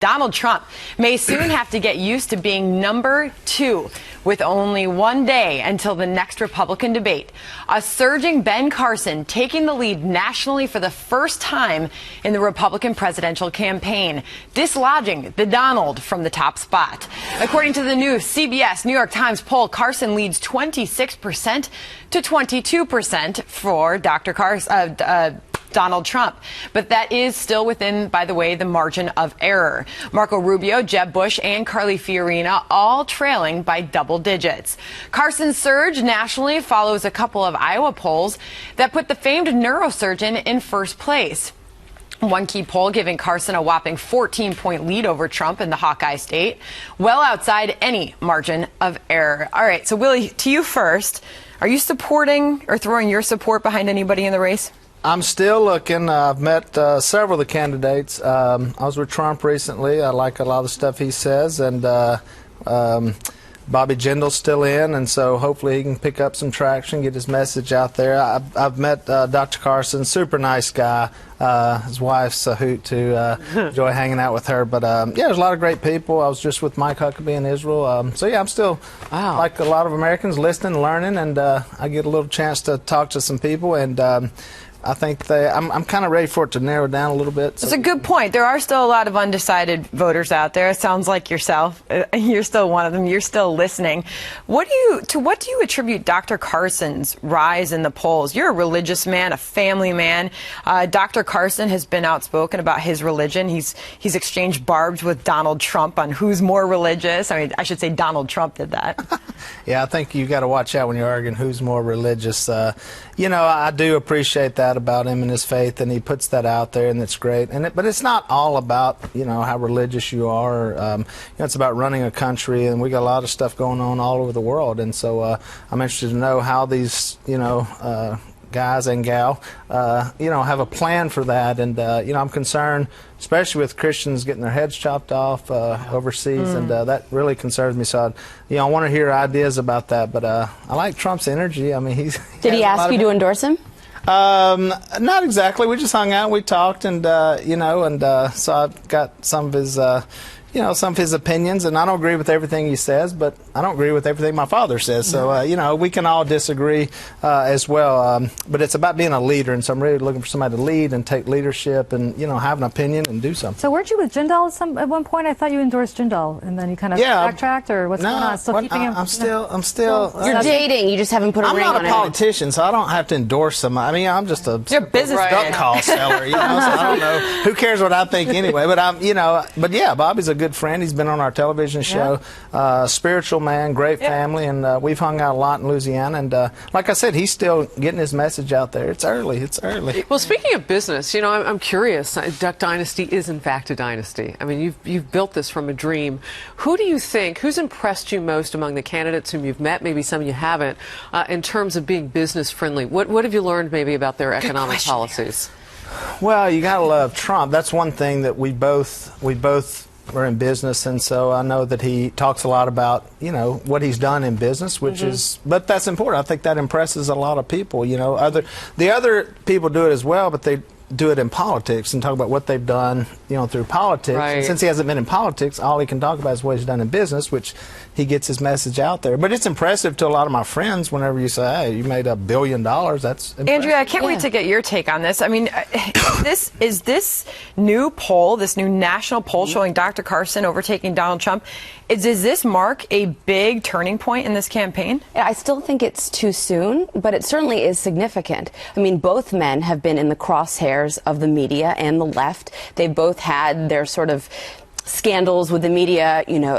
Donald Trump may soon have to get used to being number 2 with only 1 day until the next Republican debate. A surging Ben Carson taking the lead nationally for the first time in the Republican presidential campaign, dislodging the Donald from the top spot. According to the new CBS New York Times poll, Carson leads 26% to 22% for Donald Trump. But that is still within, by the way, the margin of error. Marco Rubio, Jeb Bush, and Carly Fiorina all trailing by double digits. Carson's surge nationally follows a couple of Iowa polls that put the famed neurosurgeon in first place. One key poll giving Carson a whopping 14-point lead over Trump in the Hawkeye state, well outside any margin of error. All right, so Willie, to you first. Are you supporting or throwing your support behind anybody in the race? I'm still looking. I've met several of the candidates. I was with Trump recently. I like a lot of the stuff he says, and Bobby Jindal's still in, and so hopefully he can pick up some traction, get his message out there. I've met Dr. Carson, super nice guy. His wife's a hoot too. Enjoy hanging out with her. But yeah, there's a lot of great people. I was just with Mike Huckabee in Israel. So yeah, I'm still, like a lot of Americans, listening, learning, and I get a little chance to talk to some people, and I think I'm kind of ready for it to narrow down a little bit. So. It's a good point. There are still a lot of undecided voters out there. It sounds like yourself. You're still one of them. You're still listening. What do you attribute Dr. Carson's rise in the polls? You're a religious man, a family man. Dr. Carson has been outspoken about his religion. He's exchanged barbs with Donald Trump on who's more religious. I mean, I should say Donald Trump did that. Yeah, I think you got to watch out when you're arguing who's more religious. You know, I do appreciate that about him and his faith, and he puts that out there, and it's great. But it's not all about, you know, how religious you are. You know, it's about running a country, and we got a lot of stuff going on all over the world. And so I'm interested to know how these, you know, guys and gal, you know, have a plan for that. And you know, I'm concerned, especially with Christians getting their heads chopped off overseas, and that really concerns me. So, you know, I want to hear ideas about that. But I like Trump's energy. I mean, Did he ask you to endorse him? Not exactly. We just hung out, we talked, and you know, and so I've got some of his, you know, some of his opinions, and I don't agree with everything he says, but I don't agree with everything my father says. So, you know, we can all disagree as well. But it's about being a leader, and so I'm really looking for somebody to lead and take leadership and, you know, have an opinion and do something. So weren't you with Jindal at one point? I thought you endorsed Jindal, and then you kind of backtracked, or what's going on? Still keeping him? I'm still. You're dating. You just haven't put a ring on it. I'm not a politician, so I don't have to endorse them. I mean, I'm just a business duck call seller, you know, so I don't know. Who cares what I think anyway? But I'm, you know, but yeah, Bobby's a good friend. He's been on our television show. Spiritual man, great family, and we've hung out a lot in Louisiana. And like I said, he's still getting his message out there. It's early. It's early. Well, speaking of business, you know, I'm curious. Duck Dynasty is in fact a dynasty. I mean, you've built this from a dream. Who do you think, who's impressed you most among the candidates whom you've met, maybe some you haven't, in terms of being business friendly? What have you learned maybe about their economic policies? Well, you gotta love Trump. That's one thing that we both are in business, and so I know that he talks a lot about, you know, what he's done in business, which is, but that's important. I think that impresses a lot of people. You know, the other people do it as well, but they do it in politics and talk about what they've done, you know, through politics. Right. And since he hasn't been in politics, all he can talk about is what he's done in business, which he gets his message out there. But it's impressive to a lot of my friends whenever you say, hey, you made $1 billion. That's impressive. Andrea, I can't wait to get your take on this. I mean, is this new poll, this new national poll showing Dr. Carson overtaking Donald Trump, does this mark a big turning point in this campaign? I still think it's too soon, but it certainly is significant. I mean, both men have been in the crosshairs of the media and the left. They both had their sort of scandals with the media, you know,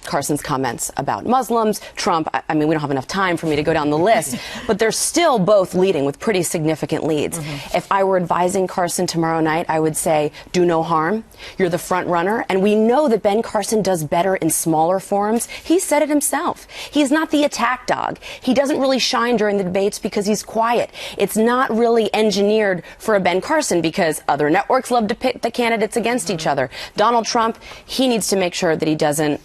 Carson's comments about Muslims, Trump. I mean, we don't have enough time for me to go down the list, but they're still both leading with pretty significant leads. If I were advising Carson tomorrow night, I would say, do no harm. You're the front runner. And we know that Ben Carson does better in smaller forums. He said it himself. He's not the attack dog. He doesn't really shine during the debates because he's quiet. It's not really engineered for a Ben Carson because other networks love to pit the candidates against each other. Donald Trump, he needs to make sure that he doesn't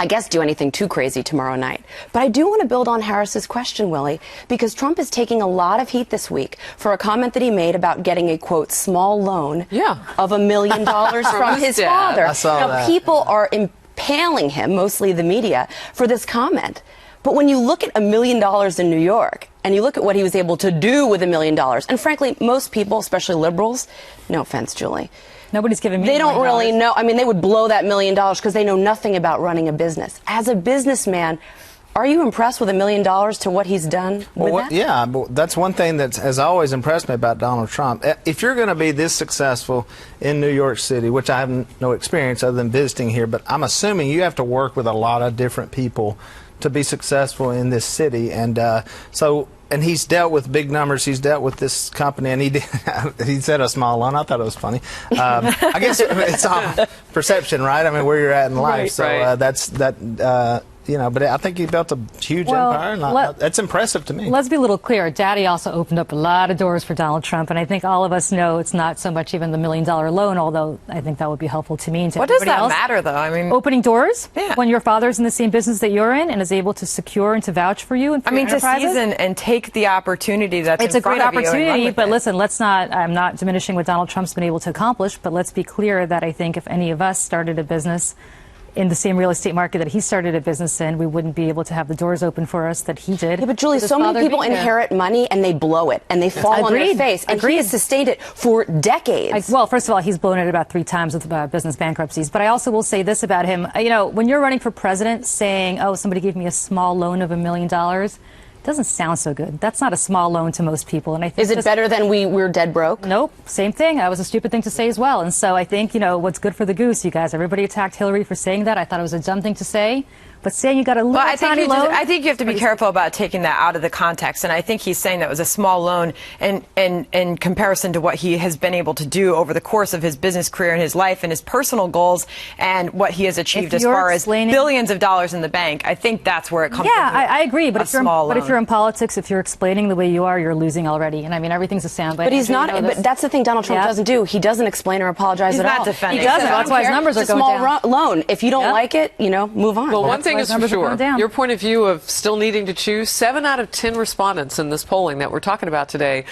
I guess, do anything too crazy tomorrow night. But I do want to build on Harris's question, Willie, because Trump is taking a lot of heat this week for a comment that he made about getting a, quote, small loan of $1 million from his father. I saw that. People are impaling him, mostly the media, for this comment. But when you look at $1 million in New York, and you look at what he was able to do with $1 million, and frankly, most people, especially liberals, no offense, Julie, nobody's giving me they don't really know. I mean, they would blow that $1 million because they know nothing about running a business. As a businessman, are you impressed with $1 million to what he's done with that? Yeah, that's one thing that has always impressed me about Donald Trump. If you're going to be this successful in New York City, which I have no experience other than visiting here, but I'm assuming you have to work with a lot of different people to be successful in this city, and and he's dealt with big numbers. He's dealt with this company, and he said a small loan. I thought it was funny. I guess it's all perception, right? I mean, where you're at in life. Right. But I think he built a huge empire, and that's impressive to me. Let's be a little clear. Daddy also opened up a lot of doors for Donald Trump, and I think all of us know it's not so much even the $1 million loan, although I think that would be helpful to me and to what does everybody that else. matter, though? I mean, opening doors Yeah. when your father's in the same business that you're in and is able to secure and to vouch for you and for your to enterprises. seize and take the opportunity that's It's in a great front of you and run opportunity, with but it. listen, I'm not diminishing what Donald Trump's been able to accomplish, but let's be clear that I think if any of us started a business in the same real estate market that he started a business in, we wouldn't be able to have the doors open for us that he did. Yeah, but Julie, so many people inherit money and they blow it and they fall on their face. And he has sustained it for decades. Well, first of all, he's blown it about 3 times with business bankruptcies. But I also will say this about him. When you're running for president saying, oh, somebody gave me a small loan of $1 million, doesn't sound so good. That's not a small loan to most people. And I think is it better than we're dead broke? Nope. Same thing. That was a stupid thing to say as well. And so I think, what's good for the goose, you guys. Everybody attacked Hillary for saying that. I thought it was a dumb thing to say. But saying you got a little tiny loan. I think you have to be careful about taking that out of the context. And I think he's saying that was a small loan in comparison to what he has been able to do over the course of his business career and his life and his personal goals and what he has achieved as far as billions of dollars in the bank. I think that's where it comes from. Yeah, I agree. But if you're in politics, if you're explaining the way you are, you're losing already. And I mean, everound's a soundbite. But he's not. But that's the thing Donald Trump doesn't do. He doesn't explain or apologize at all. He's not defending. He doesn't. That's why his numbers are going down. It's a small loan. If you don't like it, move on. Well, one thing is for sure. Your point of view of still needing to choose, 7 out of 10 respondents in this polling that we're talking about today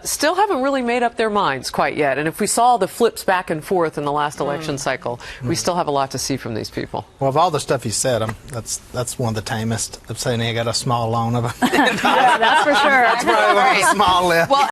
still haven't really made up their minds quite yet. And if we saw the flips back and forth in the last election cycle, we still have a lot to see from these people. Well, of all the stuff he said, that's one of the tamest of saying he got a small loan of $1 million. Yeah, that's for sure. That's probably one of the small left. Well,